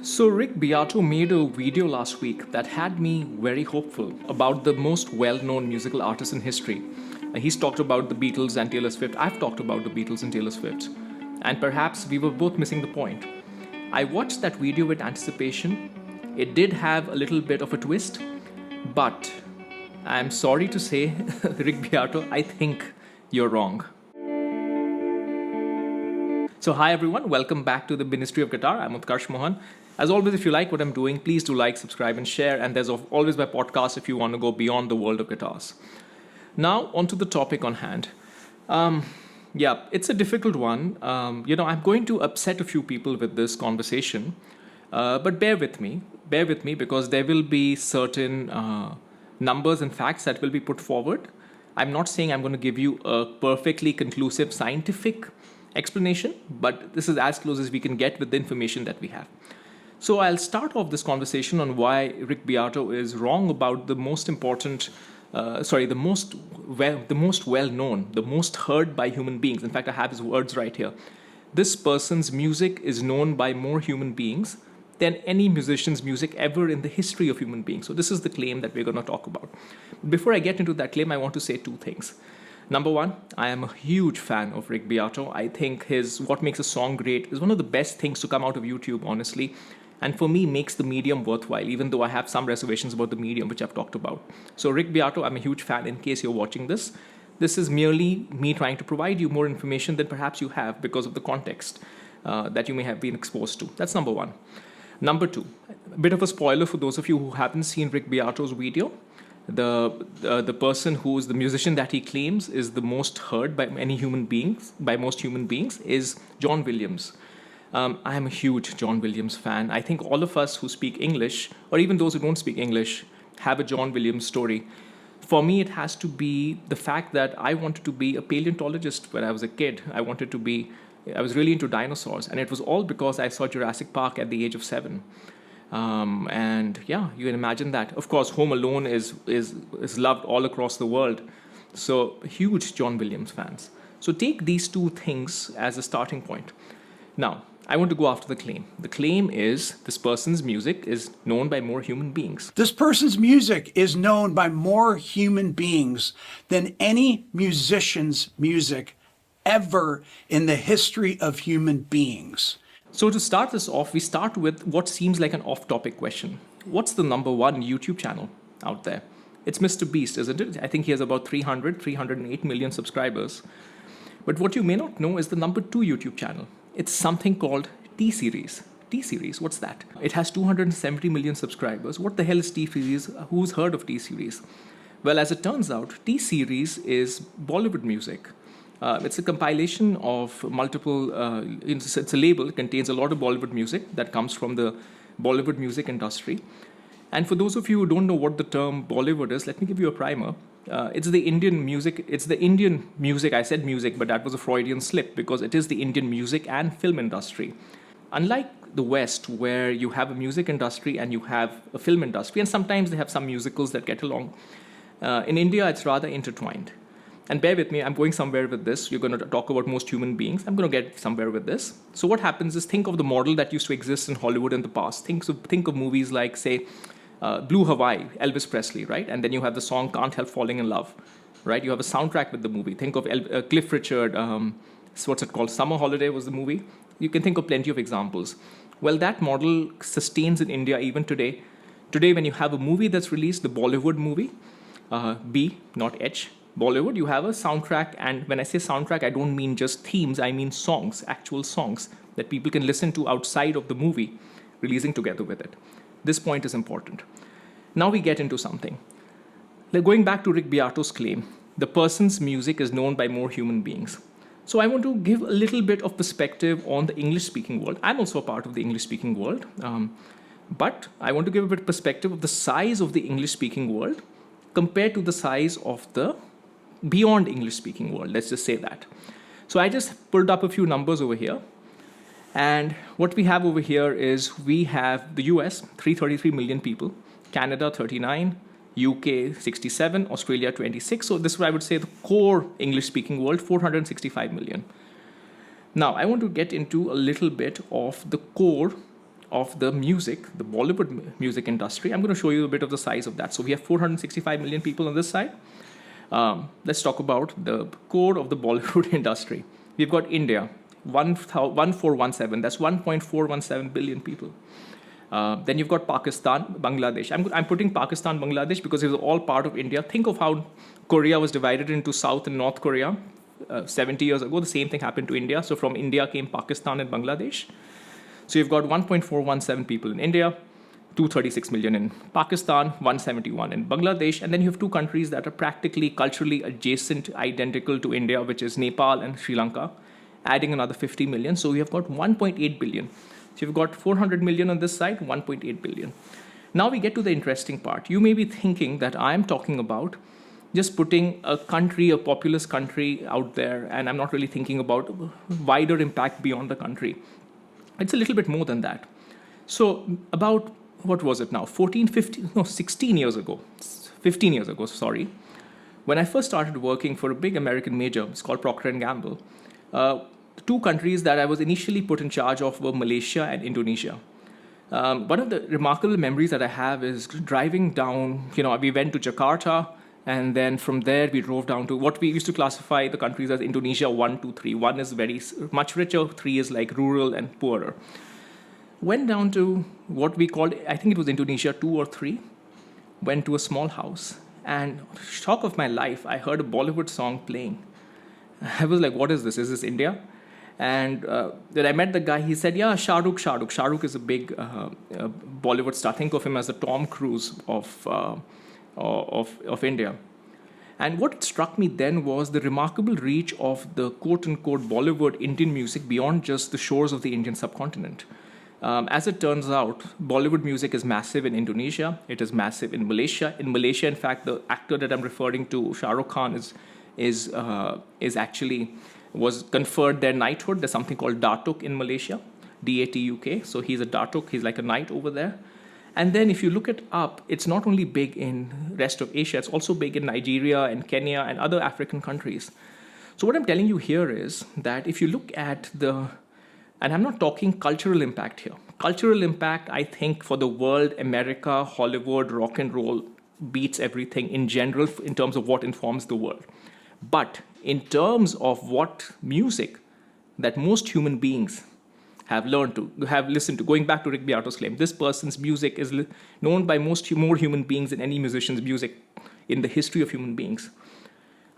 So, Rick Beato made a video last week that had me very hopeful about the most well known musical artist in history. He's talked about the Beatles and Taylor Swift. I've talked about the Beatles and Taylor Swift. And perhaps we were both missing the point. I watched that video with anticipation. It did have a little bit of a twist, but I'm sorry to say, Rick Beato, I think you're wrong. So, hi everyone, welcome back to the Ministry of Guitar. I'm Utkarsh Mohan. As always, if you like what I'm doing, please do like, subscribe, and share. And there's always my podcast if you want to go beyond the world of guitars. Now, onto the topic on hand. It's a difficult one. I'm going to upset a few people with this conversation, but bear with me because there will be certain numbers and facts that will be put forward. I'm not saying I'm going to give you a perfectly conclusive scientific explanation, but this is as close as we can get with the information that we have. So I'll start off this conversation on why Rick Beato is wrong about the most important, the most well-known, the most heard by human beings. In fact, I have his words right here. This person's music is known by more human beings than any musician's music ever in the history of human beings. So this is the claim that we're going to talk about. Before I get into that claim, I want to say two things. Number one, I am a huge fan of Rick Beato. I think his What Makes a Song Great is one of the best things to come out of YouTube, honestly. And for me, makes the medium worthwhile, even though I have some reservations about the medium, which I've talked about. So Rick Beato, I'm a huge fan in case you're watching this. This is merely me trying to provide you more information than perhaps you have because of the context that you may have been exposed to. That's number one. Number two, a bit of a spoiler for those of you who haven't seen Rick Beato's video. The person who is the musician that he claims is the most heard by most human beings, is John Williams. I am a huge John Williams fan. I think all of us who speak English, or even those who don't speak English, have a John Williams story. For me, it has to be the fact that I wanted to be a paleontologist when I was a kid. I was really into dinosaurs, and it was all because I saw Jurassic Park at the age of 7. You can imagine that. Of course, Home Alone is loved all across the world. So, huge John Williams fans. So, take these two things as a starting point. Now, I want to go after the claim. The claim is this person's music is known by more human beings. This person's music is known by more human beings than any musician's music ever in the history of human beings. So to start this off, we start with what seems like an off-topic question. What's the number one YouTube channel out there? It's Mr. Beast, isn't it? I think he has about 308 million subscribers. But what you may not know is the number two YouTube channel. It's something called T-Series. T-Series, what's that? It has 270 million subscribers. What the hell is T-Series? Who's heard of T-Series? Well, as it turns out, T-Series is Bollywood music. It's a compilation of multiple, it's a label, it contains a lot of Bollywood music that comes from the Bollywood music industry. And for those of you who don't know what the term Bollywood is, let me give you a primer. It's the Indian music, I said music, but that was a Freudian slip because it is the Indian music and film industry. Unlike the West, where you have a music industry and you have a film industry, and sometimes they have some musicals that get along, in India it's rather intertwined. And bear with me, I'm going somewhere with this. You're going to talk about most human beings. I'm going to get somewhere with this. So what happens is, think of the model that used to exist in Hollywood in the past. Think of movies like, say, Blue Hawaii, Elvis Presley, right? And then you have the song Can't Help Falling in Love, right? You have a soundtrack with the movie. Think of Cliff Richard, what's it called? Summer Holiday was the movie. You can think of plenty of examples. Well, that model sustains in India even today. Today, when you have a movie that's released, the Bollywood movie, B, not H, Bollywood, you have a soundtrack, and when I say soundtrack, I don't mean just themes, I mean songs, actual songs that people can listen to outside of the movie, releasing together with it. This point is important. Now we get into something. Going back to Rick Beato's claim, the person's music is known by more human beings. So I want to give a little bit of perspective on the English-speaking world. I'm also a part of the English-speaking world, but I want to give a bit of perspective of the size of the English-speaking world compared to the size of the beyond English-speaking world, let's just say that. So I just pulled up a few numbers over here. And what we have over here is we have the US, 333 million people, Canada, 39, UK, 67, Australia, 26. So this is what I would say the core English-speaking world, 465 million. Now, I want to get into a little bit of the core of the music, the Bollywood music industry. I'm going to show you a bit of the size of that. So we have 465 million people on this side. Let's talk about the core of the Bollywood industry. We've got India, 1417. That's 1.417 billion people. Then you've got Pakistan, Bangladesh. I'm putting Pakistan, Bangladesh because it was all part of India. Think of how Korea was divided into South and North Korea 70 years ago. The same thing happened to India. So from India came Pakistan and Bangladesh. So you've got 1.417 people in India, 236 million in Pakistan, 171 in Bangladesh. And then you have two countries that are practically culturally adjacent, identical to India, which is Nepal and Sri Lanka, adding another 50 million. So we have got 1.8 billion. So you've got 400 million on this side, 1.8 billion. Now we get to the interesting part. You may be thinking that I'm talking about just putting a country, a populous country out there, and I'm not really thinking about wider impact beyond the country. It's a little bit more than that. So about, what was it now, 16 years ago, 15 years ago, sorry, when I first started working for a big American major, it's called Procter & Gamble, two countries that I was initially put in charge of were Malaysia and Indonesia. One of the remarkable memories that I have is driving down, we went to Jakarta, and then from there we drove down to what we used to classify the countries as Indonesia 1, 2, 3. 1 is very much richer, 3 is like rural and poorer. Went down to what we called, I think it was Indonesia 2 or 3, went to a small house, and shock of my life, I heard a Bollywood song playing. I was like, what is this? Is this India? And then I met the guy. He said, yeah, Shah Rukh. Shah Rukh is a big Bollywood star. Think of him as the Tom Cruise of India. And what struck me then was the remarkable reach of the quote-unquote Bollywood Indian music beyond just the shores of the Indian subcontinent. As it turns out, Bollywood music is massive in Indonesia. It is massive in Malaysia. In Malaysia, in fact, the actor that I'm referring to, Shah Rukh Khan, is actually was conferred their knighthood. There's something called Datuk in Malaysia, Datuk. So he's a Datuk. He's like a knight over there. And then if you look it up, it's not only big in rest of Asia, it's also big in Nigeria and Kenya and other African countries. So what I'm telling you here is that if you look at and I'm not talking cultural impact here. Cultural impact, I think, for the world, America, Hollywood, rock and roll beats everything in general in terms of what informs the world. But in terms of what music that most human beings have listened to, going back to Rick Beato's claim, this person's music is known by more human beings than any musician's music in the history of human beings.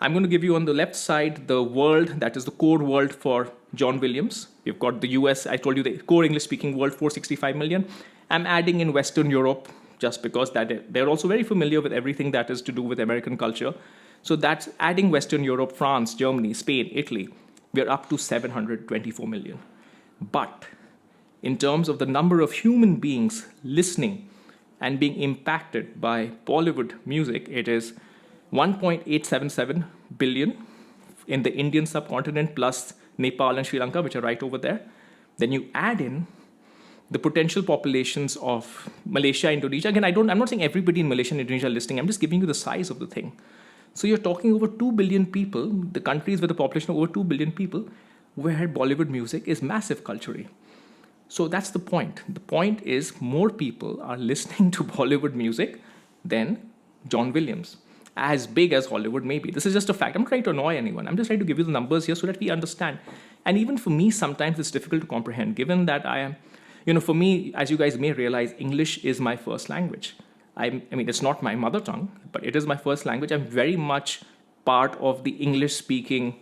I'm going to give you on the left side the world, that is the core world for John Williams. We've got the US, I told you the core English-speaking world, 465 million. I'm adding in Western Europe just because they're also very familiar with everything that is to do with American culture. So that's adding Western Europe, France, Germany, Spain, Italy. We're up to 724 million. But in terms of the number of human beings listening and being impacted by Bollywood music, it is 1.877 billion in the Indian subcontinent plus Nepal and Sri Lanka, which are right over there. Then you add in the potential populations of Malaysia, Indonesia. Again, I'm not saying everybody in Malaysia and Indonesia are listening. I'm just giving you the size of the thing. So you're talking over 2 billion people, the countries with a population of over 2 billion people, where Bollywood music is massive culturally. So that's the point. The point is more people are listening to Bollywood music than John Williams. As big as Hollywood may be. This is just a fact. I'm not trying to annoy anyone. I'm just trying to give you the numbers here so that we understand. And even for me, sometimes it's difficult to comprehend, given that I am, for me, as you guys may realize, English is my first language. I mean, it's not my mother tongue, but it is my first language. I'm very much part of the English-speaking,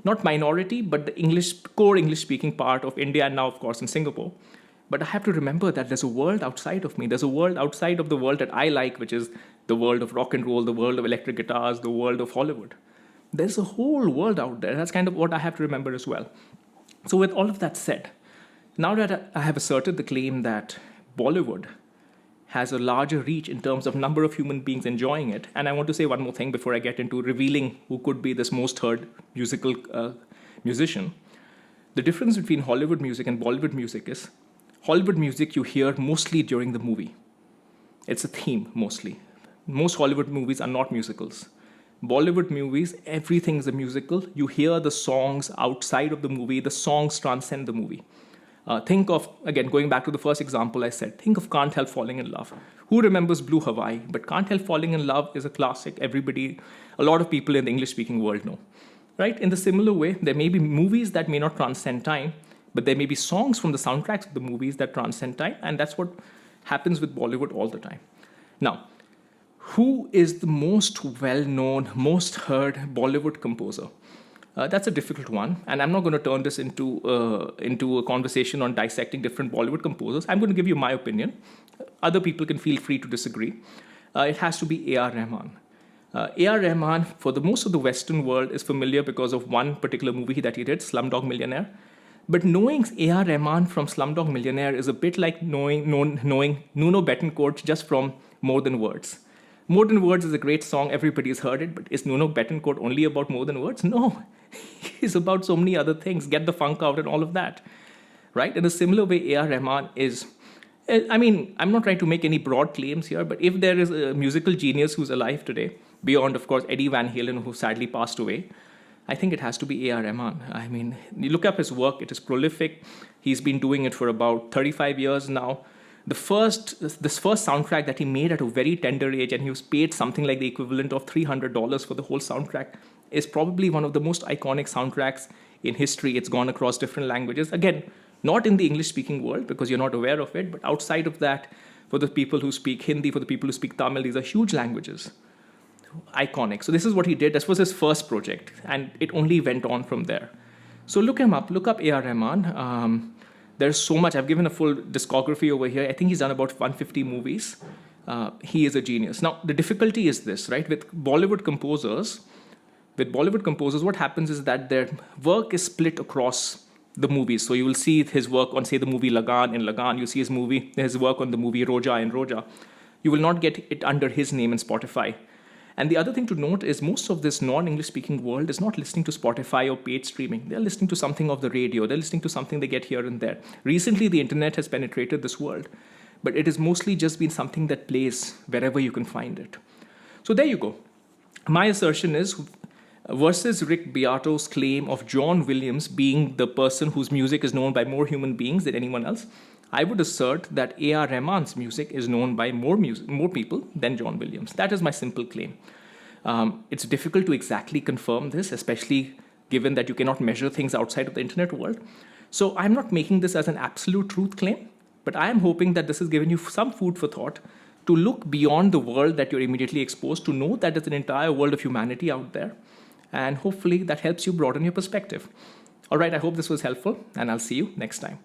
not minority, but the core English-speaking part of India and now, of course, in Singapore. But I have to remember that there's a world outside of me. There's a world outside of the world that I like, which is the world of rock and roll, the world of electric guitars, the world of Hollywood. There's a whole world out there. That's kind of what I have to remember as well. So with all of that said, now that I have asserted the claim that Bollywood has a larger reach in terms of number of human beings enjoying it, and I want to say one more thing before I get into revealing who could be this most heard musical musician. The difference between Hollywood music and Bollywood music is Hollywood music you hear mostly during the movie. It's a theme mostly. Most Hollywood movies are not musicals. Bollywood movies, everything is a musical. You hear the songs outside of the movie. The songs transcend the movie. Think of, again, going back to the first example I said, think of Can't Help Falling in Love. Who remembers Blue Hawaii? But Can't Help Falling in Love is a classic. A lot of people in the English-speaking world know. Right? In the similar way, there may be movies that may not transcend time, but there may be songs from the soundtracks of the movies that transcend time, and that's what happens with Bollywood all the time. Now, who is the most well-known, most heard Bollywood composer? That's a difficult one, and I'm not going to turn this into a conversation on dissecting different Bollywood composers. I'm going to give you my opinion. Other people can feel free to disagree. It has to be A.R. Rahman. A.R. Rahman, for the most of the Western world, is familiar because of one particular movie that he did, Slumdog Millionaire. But knowing A.R. Rahman from Slumdog Millionaire is a bit like knowing Nuno Bettencourt just from More Than Words. More Than Words is a great song, everybody's heard it, but is Nuno Bettencourt only about More Than Words? No, he's about so many other things, Get the Funk Out and all of that, right? In a similar way, A.R. Rahman is, I'm not trying to make any broad claims here, but if there is a musical genius who's alive today, beyond, of course, Eddie Van Halen, who sadly passed away, I think it has to be A.R. Rahman. You look up his work, it is prolific. He's been doing it for about 35 years now. This first soundtrack that he made at a very tender age, and he was paid something like the equivalent of $300 for the whole soundtrack, is probably one of the most iconic soundtracks in history. It's gone across different languages. Again, not in the English-speaking world because you're not aware of it, but outside of that, for the people who speak Hindi, for the people who speak Tamil, these are huge languages. Iconic. So this is what he did. This was his first project, and it only went on from there. So look him up. Look up A.R. Rahman. There's so much. I've given a full discography over here. I think he's done about 150 movies. He is a genius. Now, the difficulty is this, right? With Bollywood composers, what happens is that their work is split across the movies. So you will see his work on, say, the movie Lagan in Lagan. You see his work on the movie Roja in Roja. You will not get it under his name in Spotify. And the other thing to note is most of this non-English speaking world is not listening to Spotify or paid streaming. They're listening to something of the radio. They're listening to something they get here and there. Recently, the internet has penetrated this world, but it has mostly just been something that plays wherever you can find it. So there you go. My assertion is, versus Rick Beato's claim of John Williams being the person whose music is known by more human beings than anyone else, I would assert that A.R. Rahman's music is known by more people than John Williams. That is my simple claim. It's difficult to exactly confirm this, especially given that you cannot measure things outside of the internet world. So I'm not making this as an absolute truth claim, but I am hoping that this has given you some food for thought to look beyond the world that you're immediately exposed to, know that there's an entire world of humanity out there, and hopefully that helps you broaden your perspective. All right, I hope this was helpful, and I'll see you next time.